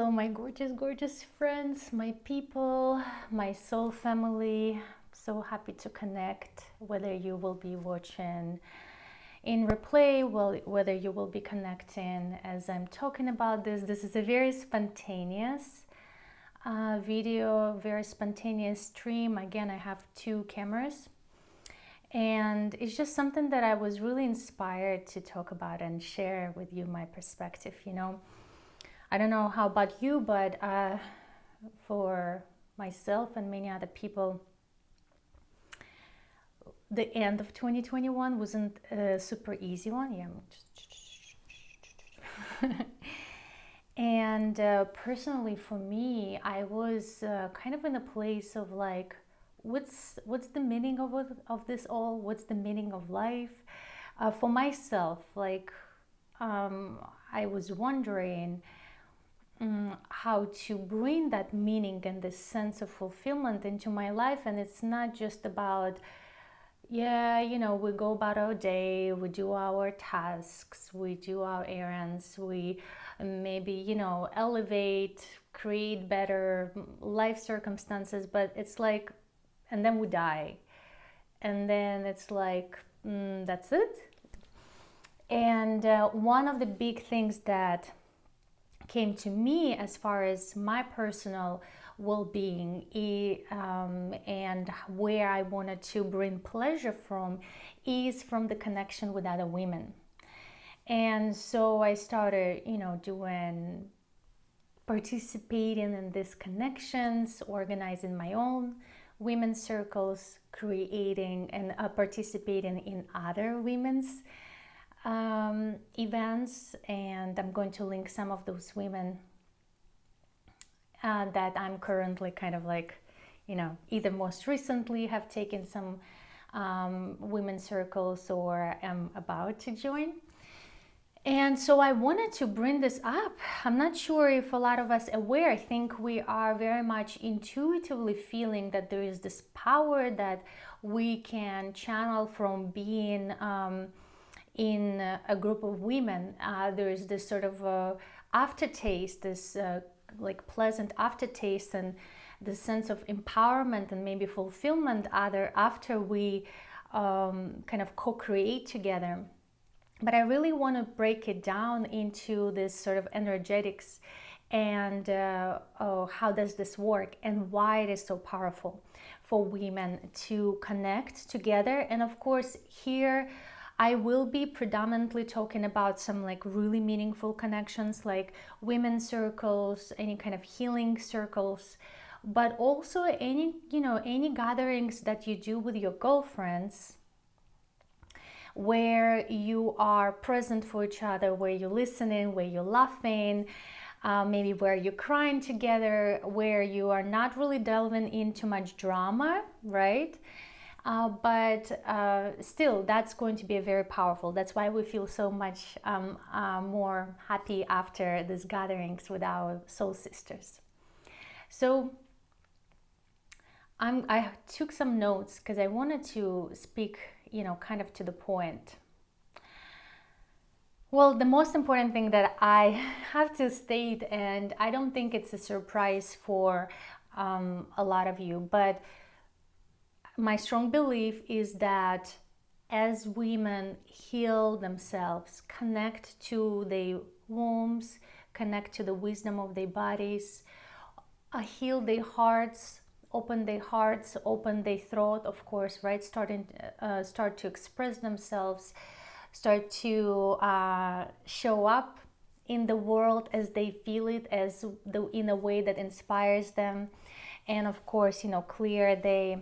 Hello, my gorgeous, gorgeous friends, my people, my soul family. So happy to connect, whether you will be watching in replay, well, whether you will be connecting as I'm talking about this. This is a very spontaneous video, very spontaneous stream. Again, I have two cameras. And it's just something that I was really inspired to talk about and share with you my perspective, I don't know how about you, but for myself and many other people, the end of 2021 wasn't a super easy one. And personally for me, I was kind of in a place of like, what's the meaning of this all? What's the meaning of life? For myself, like I was wondering how to bring that meaning and this sense of fulfillment into my life. And it's not just about, we go about our day, we do our tasks, we do our errands, we maybe, elevate, create better life circumstances, but it's like, and then we die. And then it's like, that's it. And one of the big things that came to me as far as my personal well-being and where I wanted to bring pleasure from is from the connection with other women. And so I started, participating in these connections, organizing my own women's circles, creating and participating in other women's events, and I'm going to link some of those women that I'm currently kind of like, either most recently have taken some women's circles or am about to join. And so I wanted to bring this up. I'm not sure if a lot of us are aware. I think we are very much intuitively feeling that there is this power that we can channel from being in a group of women. There is this sort of aftertaste, this like pleasant aftertaste, and the sense of empowerment and maybe fulfillment after we kind of co-create together. But I really want to break it down into this sort of energetics and how does this work and why it is so powerful for women to connect together. And of course, here I will be predominantly talking about some like really meaningful connections, like women's circles, any kind of healing circles, but also any gatherings that you do with your girlfriends, where you are present for each other, where you're listening, where you're laughing, maybe where you're crying together, where you are not really delving into much drama, right? But still, that's going to be very powerful. That's why we feel so much more happy after these gatherings with our soul sisters. So I took some notes because I wanted to speak, kind of to the point. Well, the most important thing that I have to state, and I don't think it's a surprise for a lot of you, but my strong belief is that as women heal themselves, connect to their wombs, connect to the wisdom of their bodies, heal their hearts, open their throat, of course, right? Start to express themselves, start to show up in the world as they feel it, in a way that inspires them, and of course, clear the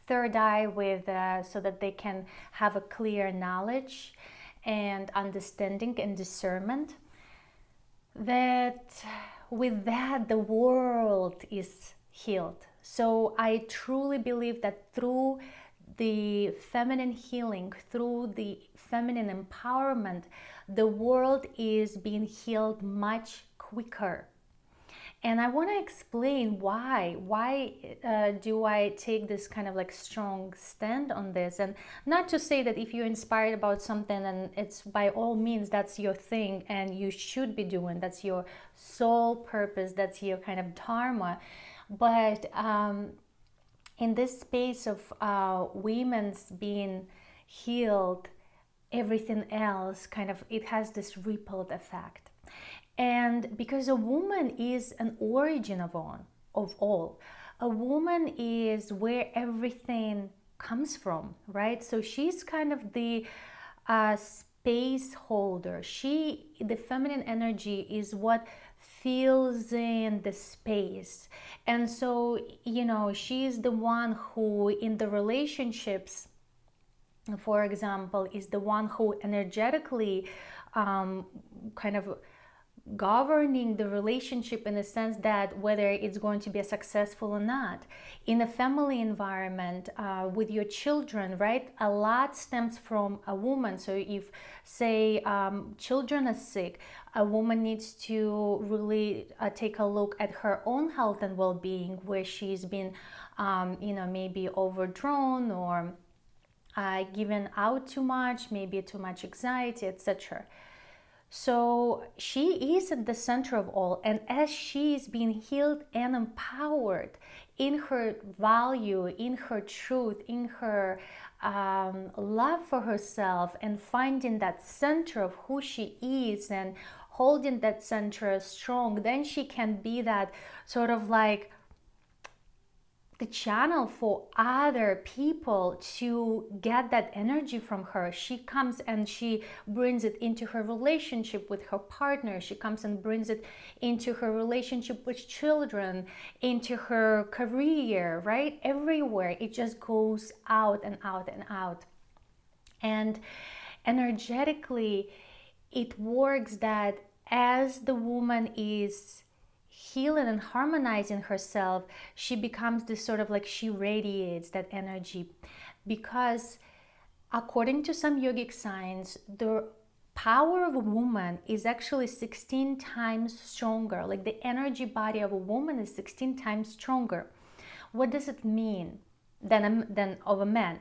third eye with so that they can have a clear knowledge and understanding and discernment. That with that the world is healed. So I truly believe that through the feminine healing, through the feminine empowerment, the world is being healed much quicker. And I want to explain why. Why do I take this kind of like strong stand on this? And not to say that if you're inspired about something and it's by all means that's your thing and you should be doing, that's your sole purpose, that's your kind of dharma. But in this space of women's being healed, everything else kind of, it has this rippled effect. And because a woman is an origin of all, a woman is where everything comes from, right? So she's kind of the space holder. The feminine energy is what fills in the space. And so, she's the one who, in the relationships, for example, is the one who energetically kind of governing the relationship, in the sense that whether it's going to be successful or not. In a family environment, with your children, right, a lot stems from a woman. So if, say, children are sick, a woman needs to really take a look at her own health and well-being, where she's been maybe overdrawn or given out too much, maybe too much anxiety, etc. So she is at the center of all, and as she is being healed and empowered in her value, in her truth, in her love for herself, and finding that center of who she is and holding that center strong, then she can be that sort of like the channel for other people to get that energy from her. She comes and she brings it into her relationship with her partner. She comes and brings it into her relationship with children, into her career, right? Everywhere. It just goes out and out and out. And energetically, it works that as the woman is healing and harmonizing herself, she becomes this sort of like, she radiates that energy, because according to some yogic science, the power of a woman is actually 16 times stronger. Like the energy body of a woman is 16 times stronger. What does it mean than of a man?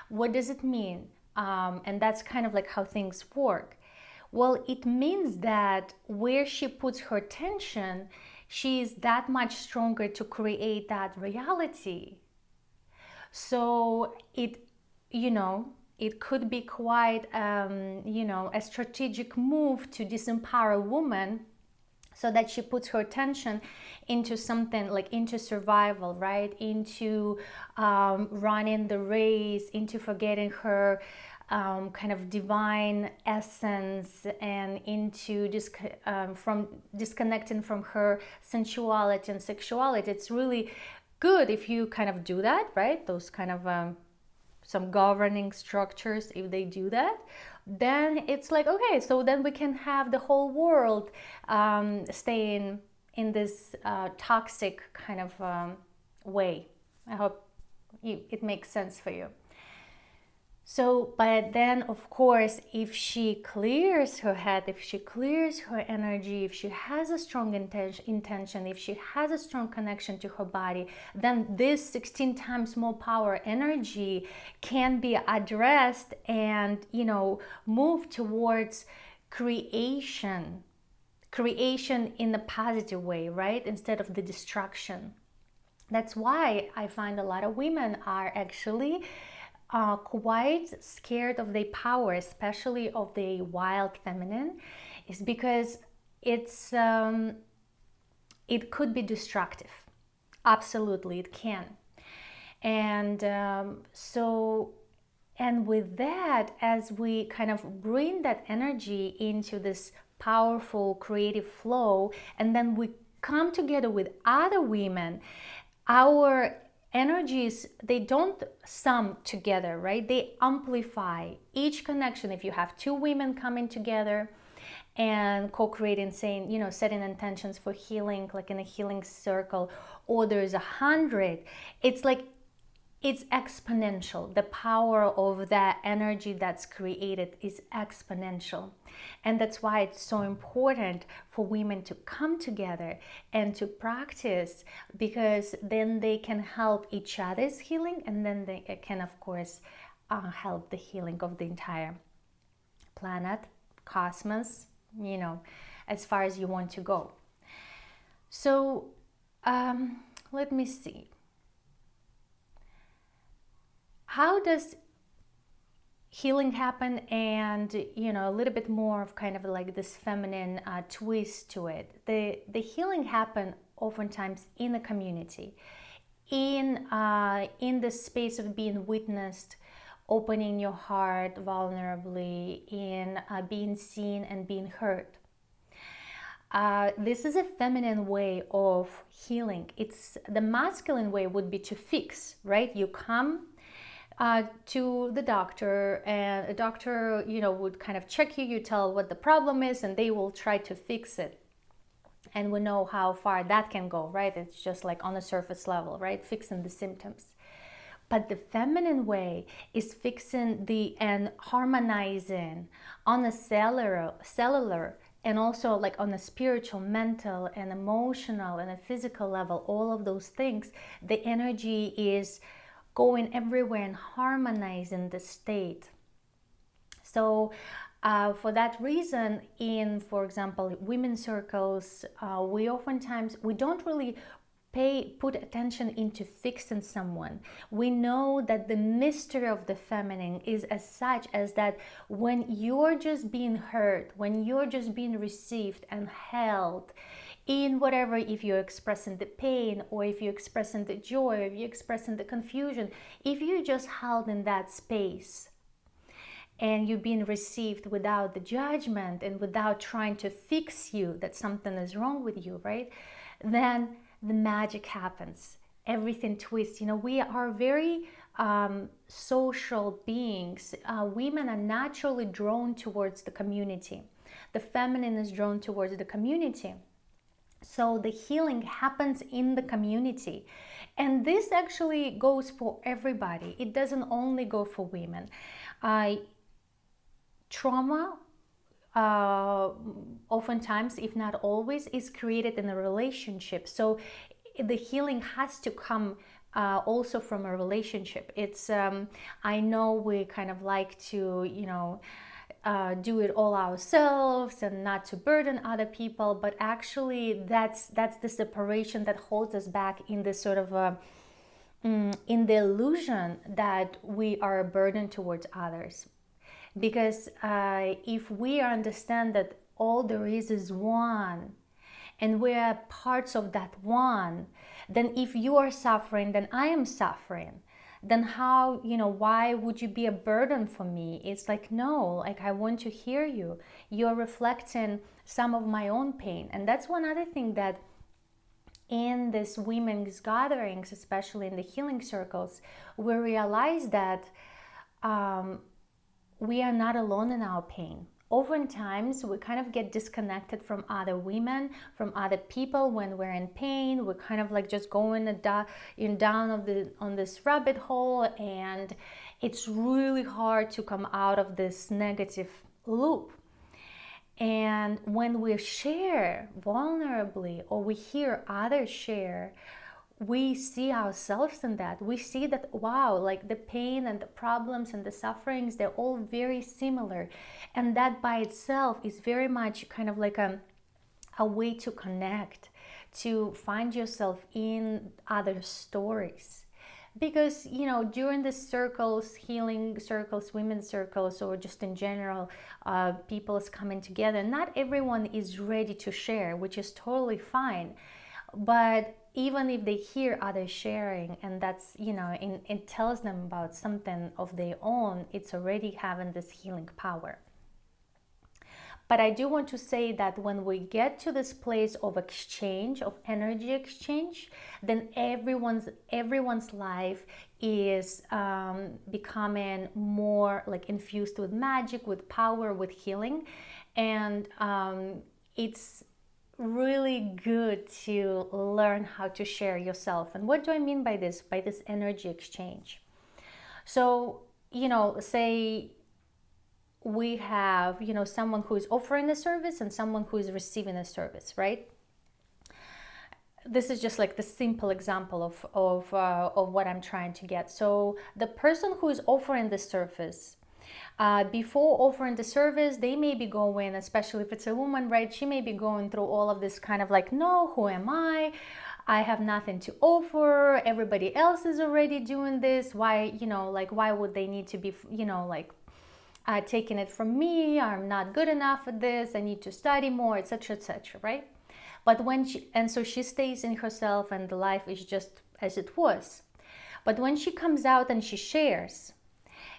What does it mean? And that's kind of like how things work. Well, it means that where she puts her attention, she is that much stronger to create that reality. So it could be quite a strategic move to disempower a woman, so that she puts her attention into something like into survival, right? Into running the race, into forgetting her kind of divine essence, and into from disconnecting from her sensuality and sexuality. It's really good if you kind of do that, right? Those kind of some governing structures, if they do that, then it's like, okay, so then we can have the whole world staying in this toxic kind of way. I hope it makes sense for you. So, but then of course, if she clears her head, if she clears her energy, if she has a strong intention, if she has a strong connection to her body, then this 16 times more power energy can be addressed and, move towards creation in a positive way, right? Instead of the destruction. That's why I find a lot of women are actually quite scared of their power, especially of the wild feminine, is because it could be destructive. Absolutely, it can. And and with that, as we kind of bring that energy into this powerful creative flow, and then we come together with other women, our energies, they don't sum together, right? They amplify each connection. If you have two women coming together and co-creating, saying, setting intentions for healing, like in a healing circle, or there's 100, it's like it's exponential. The power of that energy that's created is exponential. And that's why it's so important for women to come together and to practice, because then they can help each other's healing, and then they can, of course, help the healing of the entire planet, cosmos, as far as you want to go. So let me see. How does healing happen? And a little bit more of kind of like this feminine twist to it. The healing happen oftentimes in the community, in the space of being witnessed, opening your heart vulnerably, in being seen and being heard. This is a feminine way of healing. It's the masculine way would be to fix, right? You come to the doctor, and a doctor, would kind of check you. You tell what the problem is, and they will try to fix it. And we know how far that can go, right? It's just like on a surface level, right? Fixing the symptoms. But the feminine way is fixing and harmonizing on a cellular, and also like on a spiritual, mental, and emotional, and a physical level. All of those things, the energy is going everywhere and harmonizing the state. So for that reason, for example, women's circles, we don't really put attention into fixing someone. We know that the mystery of the feminine is as such as that when you're just being heard, when you're just being received and held in whatever, if you're expressing the pain, or if you're expressing the joy, or if you're expressing the confusion, if you're just held in that space and you're being received without the judgment and without trying to fix you, that something is wrong with you, right? Then the magic happens. Everything twists. We are very social beings. Women are naturally drawn towards the community. The feminine is drawn towards the community. So the healing happens in the community. And this actually goes for everybody. It doesn't only go for women. Trauma, oftentimes, if not always, is created in a relationship. So the healing has to come also from a relationship. It's I know we kind of like to do it all ourselves and not to burden other people, but actually that's the separation that holds us back in this sort of in the illusion that we are a burden towards others. Because if we understand that all there is one, and we are parts of that one, then if you are suffering, then I am suffering. Then how, why would you be a burden for me? It's like, no, like I want to hear you. You're reflecting some of my own pain. And that's one other thing that in these women's gatherings, especially in the healing circles, we realize that we are not alone in our pain. Oftentimes, we kind of get disconnected from other women, from other people when we're in pain. We're kind of like just going down on this rabbit hole, and it's really hard to come out of this negative loop. And when we share vulnerably, or we hear others share, we see ourselves in that. We see that, wow, like the pain and the problems and the sufferings, they're all very similar. And that by itself is very much kind of like a way to connect, to find yourself in other stories. Because, during the circles, healing circles, women's circles, or just in general, people's coming together, not everyone is ready to share, which is totally fine. But even if they hear others sharing, and that's, it tells them about something of their own, it's already having this healing power. But I do want to say that when we get to this place of exchange, of energy exchange, then everyone's life is becoming more like infused with magic, with power, with healing. And it's really good to learn how to share yourself. And what do I mean by this? By this energy exchange. So, say we have, someone who is offering a service and someone who is receiving a service, right? This is just like the simple example of what I'm trying to get. So the person who is offering the service, before offering the service, they may be going, especially if it's a woman, right? She may be going through all of this kind of like, no, who am I? I have nothing to offer. Everybody else is already doing this. Why, why would they need to be, taking it from me? I'm not good enough at this. I need to study more, etc., etc., right? But so she stays in herself and the life is just as it was. But when she comes out and she shares,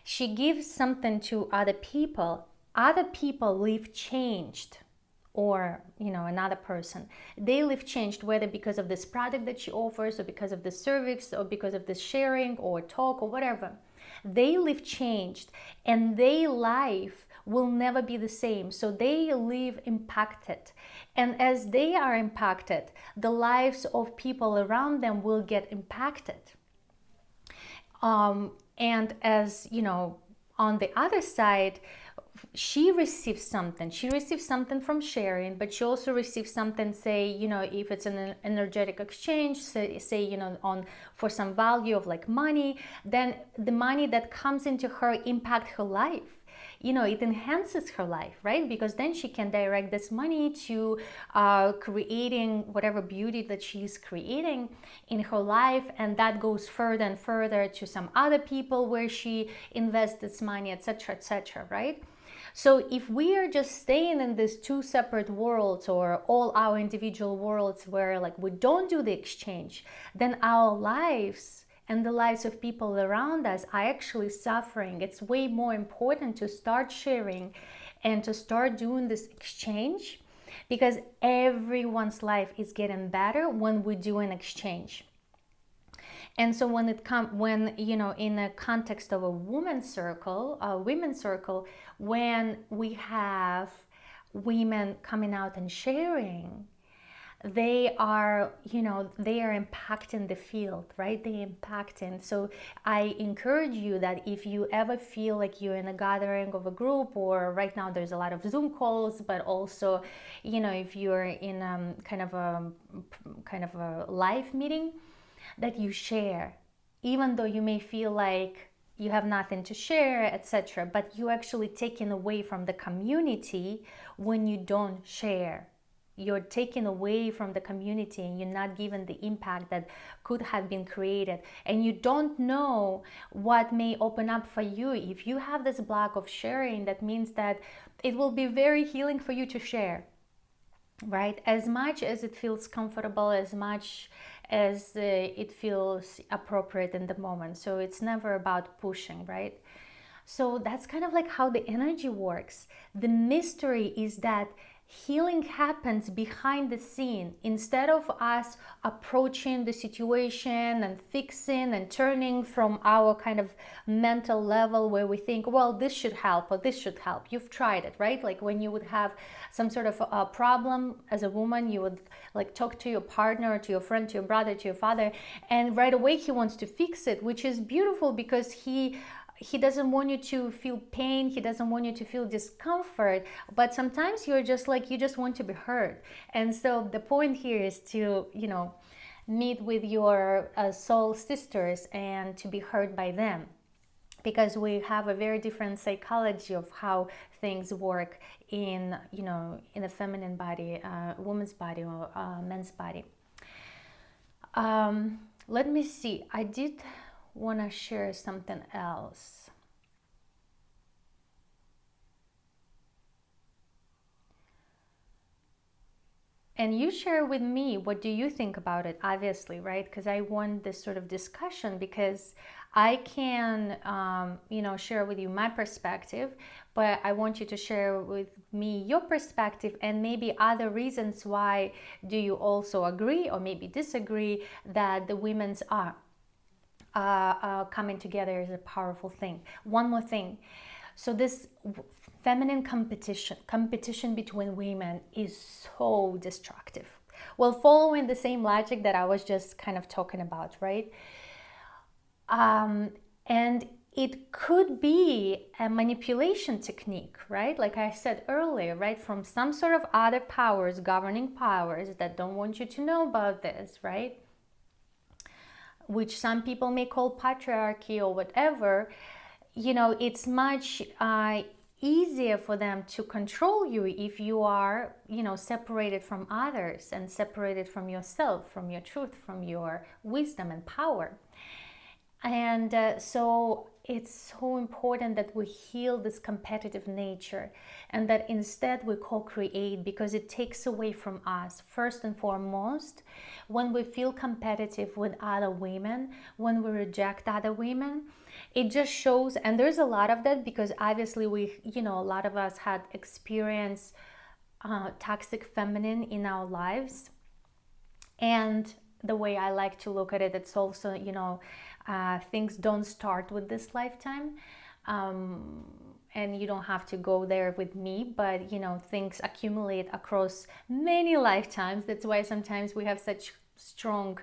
she gives something to other people live changed. Or, another person, they live changed, whether because of this product that she offers or because of the service or because of this sharing or talk or whatever. They live changed and their life will never be the same. So they live impacted. And as they are impacted, the lives of people around them will get impacted. And as, on the other side, she receives something. She receives something from sharing, but she also receives something, say, if it's an energetic exchange, say, on for some value of like money, then the money that comes into her impact her life. It enhances her life, right? Because then she can direct this money to creating whatever beauty that she's creating in her life, and that goes further and further to some other people where she invests this money, etc., etc., right? So if we are just staying in these two separate worlds or all our individual worlds where like we don't do the exchange, then our lives and the lives of people around us are actually suffering. It's way more important to start sharing and to start doing this exchange, because everyone's life is getting better when we do an exchange. And so when in a context of a women's circle, when we have women coming out and sharing, they are impacting the field, right? They impacting. So I encourage you that if you ever feel like you're in a gathering of a group, or right now there's a lot of Zoom calls, but also, if you're in kind of a live meeting, that you share, even though you may feel like you have nothing to share, etc., but you actually taking away from the community when you don't share. You're taken away from the community and you're not given the impact that could have been created. And you don't know what may open up for you. If you have this block of sharing, that means that it will be very healing for you to share, right? As much as it feels comfortable, as much as it feels appropriate in the moment. So it's never about pushing, right? So that's kind of like how the energy works. The mystery is that healing happens behind the scene. Instead of us approaching the situation and fixing and turning from our kind of mental level where we think, well, this should help or this should help. You've tried it, right? Like when you would have some sort of a problem as a woman, you would like talk to your partner, to your friend, to your brother, to your father, and right away he wants to fix it, which is beautiful because he doesn't want you to feel pain. He doesn't want you to feel discomfort. But sometimes you're just like, you just want to be heard. And so the point here is to, meet with your soul sisters and to be heard by them. Because we have a very different psychology of how things work in, in a feminine body, woman's body, or men's body. Let me see. I did want to share something else. And you share with me, what do you think about it, obviously, right? Because I want this sort of discussion, because I can, share with you my perspective, but I want you to share with me your perspective and maybe other reasons why do you also agree or maybe disagree that the women's are coming together is a powerful thing. One more thing. So this feminine competition between women is so destructive. Well, following the same logic that I was just kind of talking about, right? And it could be a manipulation technique, right? Like I said earlier, right? From some sort of other powers, governing powers that don't want you to know about this, right? Which some people may call patriarchy or whatever. You know, it's much easier for them to control you if you are, you know, separated from others and separated from yourself, from your truth, from your wisdom and power. And so it's so important that we heal this competitive nature and that instead we co-create, because it takes away from us. First and foremost, when we feel competitive with other women, when we reject other women, it just shows, and there's a lot of that because obviously we, you know, a lot of us had experienced toxic feminine in our lives. And the way I like to look at it, it's also, you know, things don't start with this lifetime. And you don't have to go there with me, but, you know, things accumulate across many lifetimes. That's why sometimes we have such strong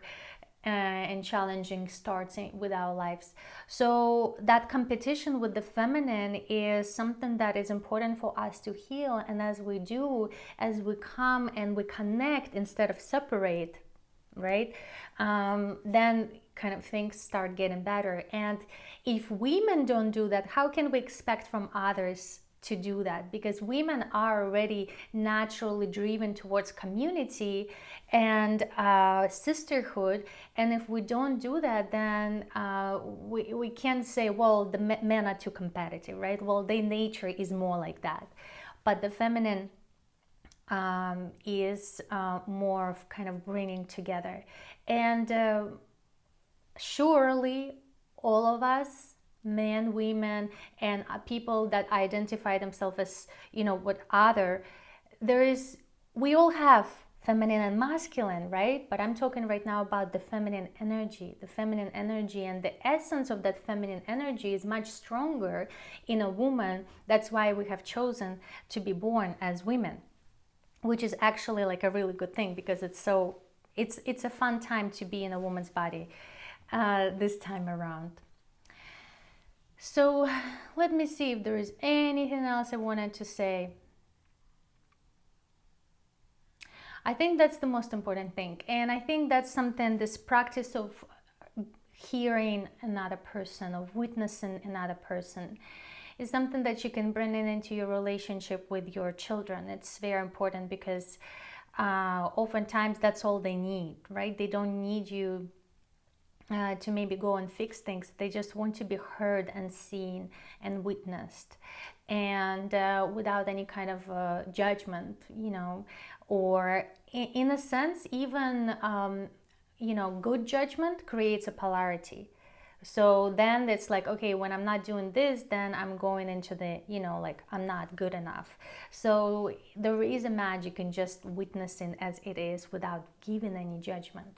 and challenging starts with our lives. So that competition with the feminine is something that is important for us to heal. And as we do, as we come and we connect instead of separate, right, then kind of things start getting better. And if women don't do that, how can we expect from others to do that? Because women are already naturally driven towards community and sisterhood. And if we don't do that, then we can't say, well, the men are too competitive, right? Well, their nature is more like that. But the feminine is more of kind of bringing together. And surely all of us, men, women, and people that identify themselves as, you know, what other, we all have feminine and masculine, right? But I'm talking right now about the feminine energy, and the essence of that feminine energy is much stronger in a woman. That's why we have chosen to be born as women, which is actually like a really good thing, because it's a fun time to be in a woman's body this time around. So let me see if there is anything else I wanted to say. I think that's the most important thing. And I think that's something, this practice of hearing another person, of witnessing another person, is something that you can bring into your relationship with your children. It's very important because oftentimes that's all they need, right? They don't need you to maybe go and fix things. They just want to be heard and seen and witnessed, and without any kind of judgment, you know, or in a sense, even, you know, good judgment creates a polarity. So then it's like, okay, when I'm not doing this, then I'm going into the, you know, like I'm not good enough. So there is a magic in just witnessing as it is without giving any judgment.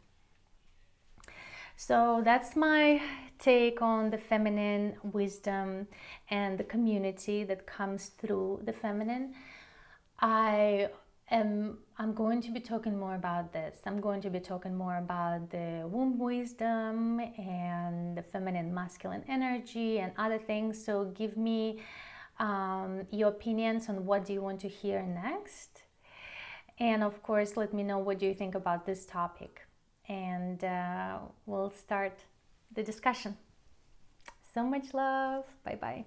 So that's my take on the feminine wisdom and the community that comes through the feminine. I'm going to be talking more about this. I'm going to be talking more about the womb wisdom and the feminine masculine energy and other things. So give me your opinions on what do you want to hear next. And of course, let me know what do you think about this topic. And we'll start the discussion. So much love. Bye-bye.